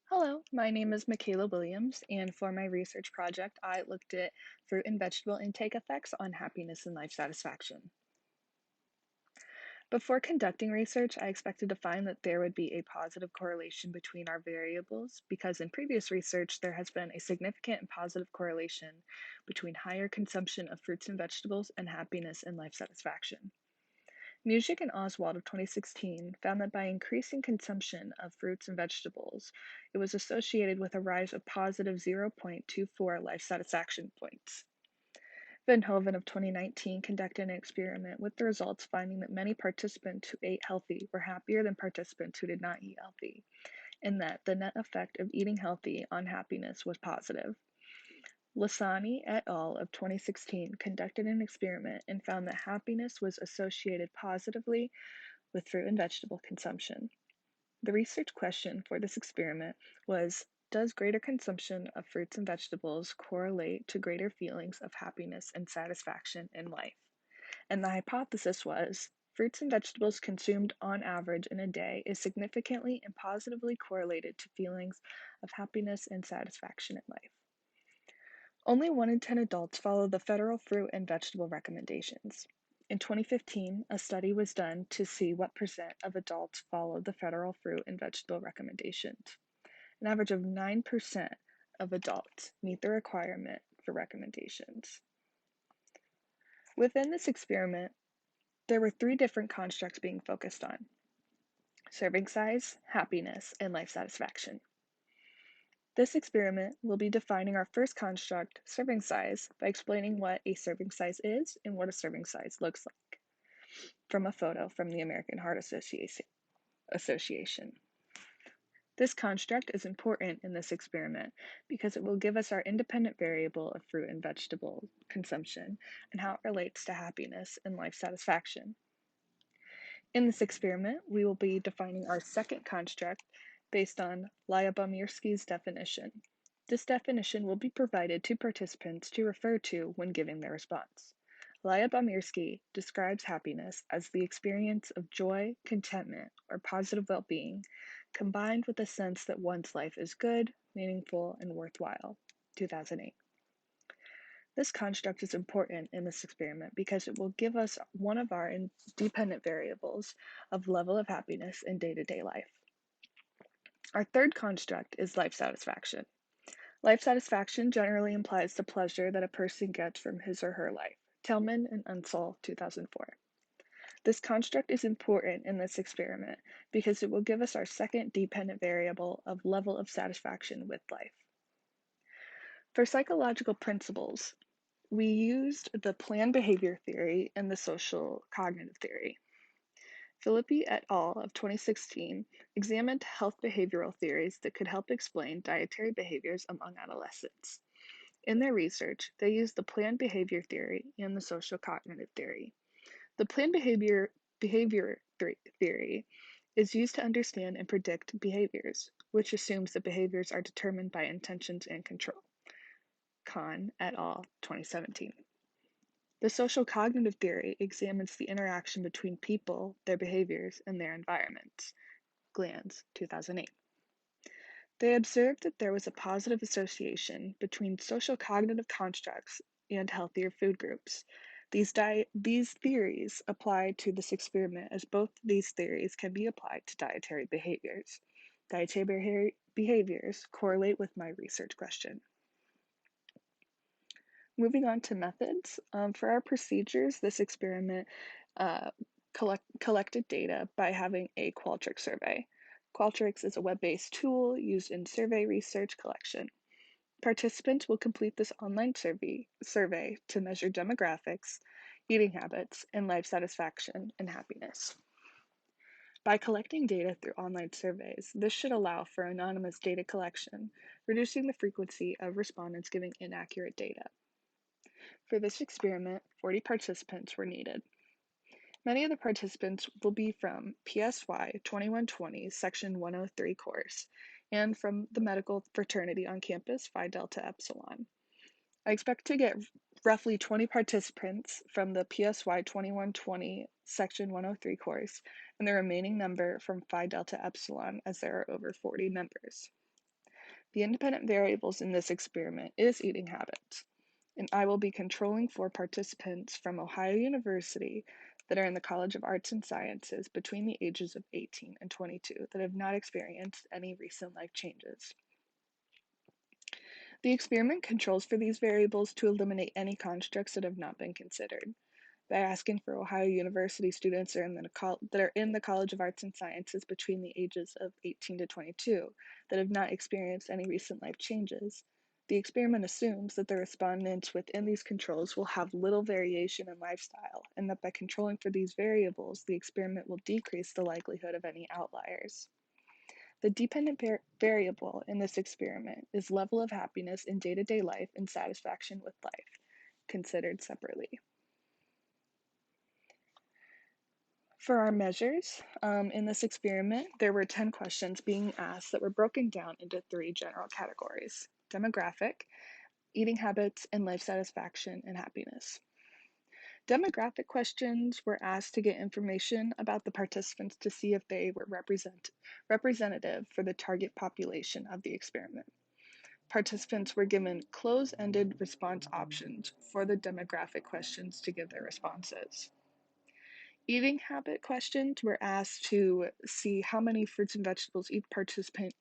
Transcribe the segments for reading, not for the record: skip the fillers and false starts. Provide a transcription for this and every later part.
Hello, my name is Michaela Williams, and for my research project, I looked at fruit and vegetable intake effects on happiness and life satisfaction. Before conducting research, I expected to find that there would be a positive correlation between our variables because in previous research, there has been a significant and positive correlation between higher consumption of fruits and vegetables and happiness and life satisfaction. Music and Oswald of 2016 found that by increasing consumption of fruits and vegetables, it was associated with a rise of positive 0.24 life satisfaction points. Van Hoven of 2019 conducted an experiment with the results finding that many participants who ate healthy were happier than participants who did not eat healthy, and that the net effect of eating healthy on happiness was positive. Lasani et al. Of 2016 conducted an experiment and found that happiness was associated positively with fruit and vegetable consumption. The research question for this experiment was, does greater consumption of fruits and vegetables correlate to greater feelings of happiness and satisfaction in life? And the hypothesis was, fruits and vegetables consumed on average in a day is significantly and positively correlated to feelings of happiness and satisfaction in life. Only 1 in 10 adults follow the federal fruit and vegetable recommendations. In 2015, a study was done to see what percent of adults followed the federal fruit and vegetable recommendations. An average of 9% of adults meet the requirement for recommendations. Within this experiment, there were 3 different constructs being focused on: serving size, happiness, and life satisfaction. This experiment will be defining our first construct, serving size, by explaining what a serving size is and what a serving size looks like from a photo from the American Heart Association. This construct is important in this experiment because it will give us our independent variable of fruit and vegetable consumption and how it relates to happiness and life satisfaction. In this experiment, we will be defining our second construct based on Lyubomirsky's definition. This definition will be provided to participants to refer to when giving their response. Lyubomirsky describes happiness as the experience of joy, contentment, or positive well-being, combined with a sense that one's life is good, meaningful, and worthwhile. 2008. This construct is important in this experiment because it will give us one of our dependent variables of level of happiness in day-to-day life. Our third construct is life satisfaction. Life satisfaction generally implies the pleasure that a person gets from his or her life. Tillman and Unsall, 2004. This construct is important in this experiment because it will give us our second dependent variable of level of satisfaction with life. For psychological principles, we used the planned behavior theory and the social cognitive theory. Filippi et al. Of 2016 examined health behavioral theories that could help explain dietary behaviors among adolescents. In their research, they used the planned behavior theory and the social cognitive theory. The planned behavior theory is used to understand and predict behaviors, which assumes that behaviors are determined by intentions and control. Kahn et al. 2017. The social cognitive theory examines the interaction between people, their behaviors, and their environments. Glanz, 2008. They observed that there was a positive association between social cognitive constructs and healthier food groups. These theories apply to this experiment as both these theories can be applied to dietary behaviors. Dietary behaviors correlate with my research question. Moving on to methods. For our procedures, this experiment uh, collected data by having a Qualtrics survey. Qualtrics is a web-based tool used in survey research collection. Participants will complete this online survey to measure demographics, eating habits, and life satisfaction and happiness. By collecting data through online surveys, this should allow for anonymous data collection, reducing the frequency of respondents giving inaccurate data. For this experiment, 40 participants were needed. Many of the participants will be from PSY 2120 Section 103 course and from the medical fraternity on campus, Phi Delta Epsilon. I expect to get roughly 20 participants from the PSY 2120 Section 103 course and the remaining number from Phi Delta Epsilon as there are over 40 members. The independent variables in this experiment is eating habits, and I will be controlling for participants from Ohio University that are in the College of Arts and Sciences between the ages of 18 and 22 that have not experienced any recent life changes. The experiment controls for these variables to eliminate any constructs that have not been considered. By asking for Ohio University students that are in the College of Arts and Sciences between the ages of 18 to 22 that have not experienced any recent life changes, the experiment assumes that the respondents within these controls will have little variation in lifestyle, and that by controlling for these variables, the experiment will decrease the likelihood of any outliers. The dependent variable in this experiment is level of happiness in day-to-day life and satisfaction with life, considered separately. For our measures, in this experiment, there were 10 questions being asked that were broken down into 3 general categories: demographic, eating habits, and life satisfaction and happiness. Demographic questions were asked to get information about the participants to see if they were representative for the target population of the experiment. Participants were given close-ended response options for the demographic questions to give their responses. Eating habit questions were asked to see how many fruits and vegetables each participant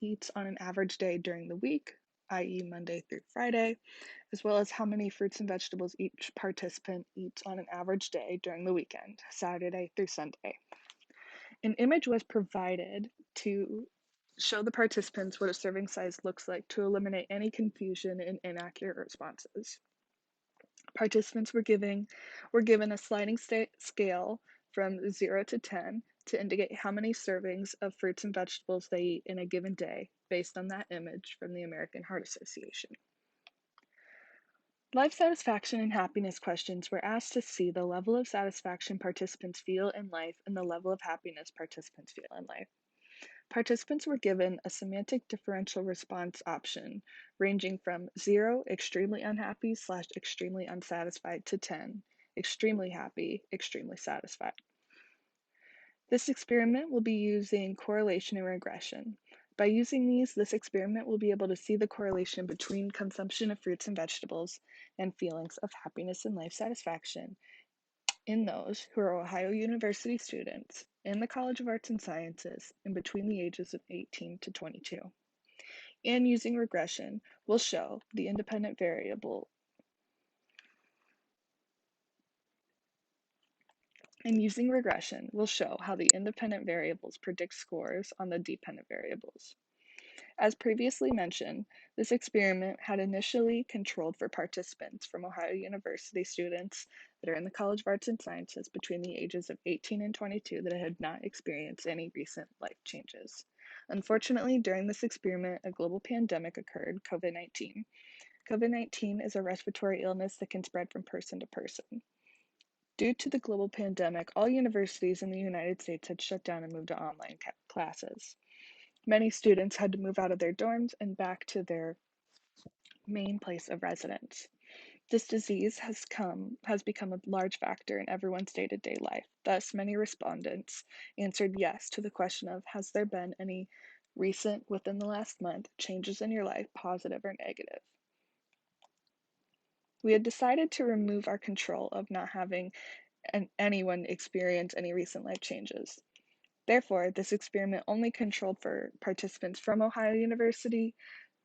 eats on an average day during the week, i.e., Monday through Friday, as well as how many fruits and vegetables each participant eats on an average day during the weekend, Saturday through Sunday. An image was provided to show the participants what a serving size looks like to eliminate any confusion and inaccurate responses. Participants were given a sliding scale from 0 to 10 to indicate how many servings of fruits and vegetables they eat in a given day based on that image from the American Heart Association. Life satisfaction and happiness questions were asked to see the level of satisfaction participants feel in life and the level of happiness participants feel in life. Participants were given a semantic differential response option ranging from 0, extremely unhappy / extremely unsatisfied, to 10, extremely happy, extremely satisfied. This experiment will be using correlation and regression. By using these, this experiment will be able to see the correlation between consumption of fruits and vegetables and feelings of happiness and life satisfaction in those who are Ohio University students in the College of Arts and Sciences and between the ages of 18 to 22. And using regression will show the independent variable how the independent variables predict scores on the dependent variables. As previously mentioned, this experiment had initially controlled for participants from Ohio University students that are in the College of Arts and Sciences between the ages of 18 and 22 that had not experienced any recent life changes. Unfortunately, during this experiment, a global pandemic occurred, COVID-19. COVID-19 is a respiratory illness that can spread from person to person. Due to the global pandemic, all universities in the United States had shut down and moved to online classes. Many students had to move out of their dorms and back to their main place of residence. This disease has become a large factor in everyone's day-to-day life. Thus, many respondents answered yes to the question of, has there been any recent, within the last month, changes in your life, positive or negative? We had decided to remove our control of not having anyone experience any recent life changes. Therefore, this experiment only controlled for participants from Ohio University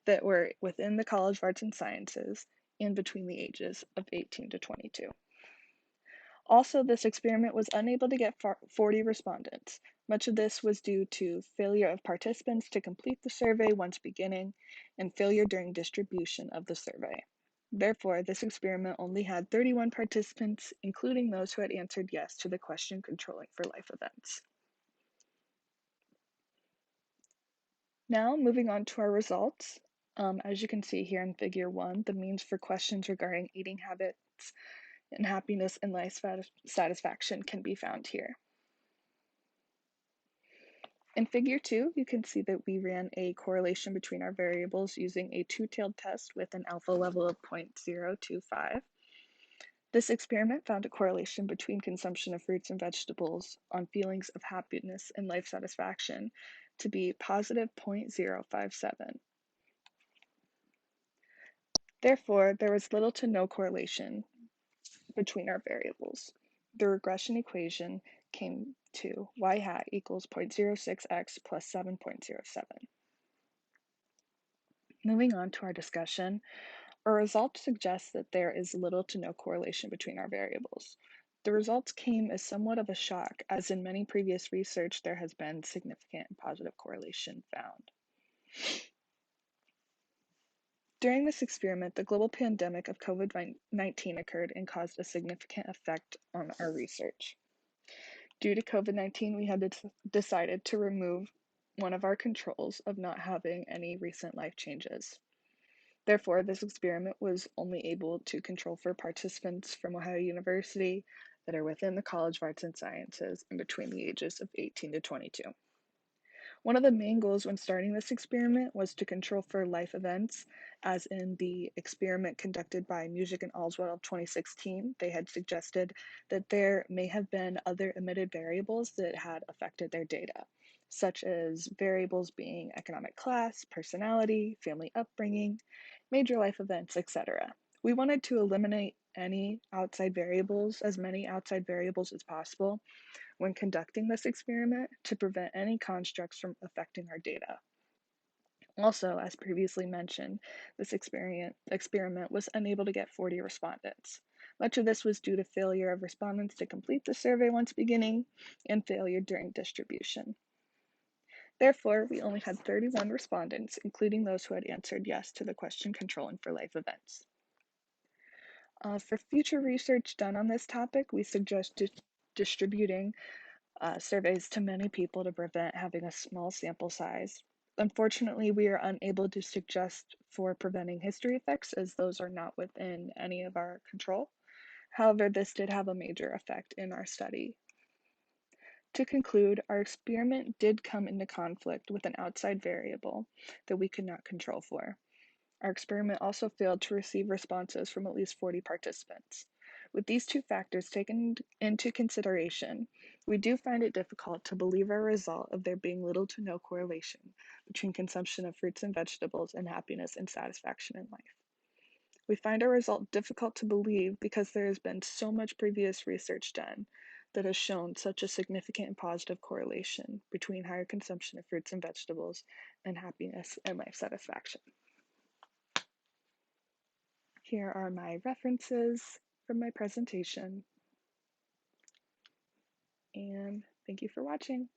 that were within the College of Arts and Sciences and between the ages of 18 to 22. Also, this experiment was unable to get 40 respondents. Much of this was due to failure of participants to complete the survey once beginning and failure during distribution of the survey. Therefore, this experiment only had 31 participants, including those who had answered yes to the question controlling for life events. Now, moving on to our results. As you can see here in figure 1, the means for questions regarding eating habits and happiness and life satisfaction can be found here. In figure 2, you can see that we ran a correlation between our variables using a two-tailed test with an alpha level of 0.025. This experiment found a correlation between consumption of fruits and vegetables on feelings of happiness and life satisfaction to be positive 0.057. Therefore, there was little to no correlation between our variables. The regression equation came to y hat equals 0.06x plus 7.07. Moving on to our discussion, our results suggest that there is little to no correlation between our variables. The results came as somewhat of a shock, as in many previous research there has been significant and positive correlation found. During this experiment, the global pandemic of COVID-19 occurred and caused a significant effect on our research. Due to COVID-19, we had decided to remove one of our controls of not having any recent life changes. Therefore, this experiment was only able to control for participants from Ohio University that are within the College of Arts and Sciences and between the ages of 18 to 22. One of the main goals when starting this experiment was to control for life events, as in the experiment conducted by Music and Allswell of 2016. They had suggested that there may have been other emitted variables that had affected their data, such as variables being economic class, personality, family upbringing, major life events, etc. We wanted to eliminate any outside variables, as many outside variables as possible, when conducting this experiment to prevent any constructs from affecting our data. Also, as previously mentioned, this experiment was unable to get 40 respondents. Much of this was due to failure of respondents to complete the survey once beginning and failure during distribution. Therefore, we only had 31 respondents, including those who had answered yes to the question controlling for life events. For future research done on this topic, we suggest distributing surveys to many people to prevent having a small sample size. Unfortunately, we are unable to suggest for preventing history effects, as those are not within any of our control. However, this did have a major effect in our study. To conclude, our experiment did come into conflict with an outside variable that we could not control for. Our experiment also failed to receive responses from at least 40 participants. With these two factors taken into consideration, we do find it difficult to believe our result of there being little to no correlation between consumption of fruits and vegetables and happiness and satisfaction in life. We find our result difficult to believe because there has been so much previous research done that has shown such a significant and positive correlation between higher consumption of fruits and vegetables and happiness and life satisfaction. Here are my references from my presentation, and thank you for watching.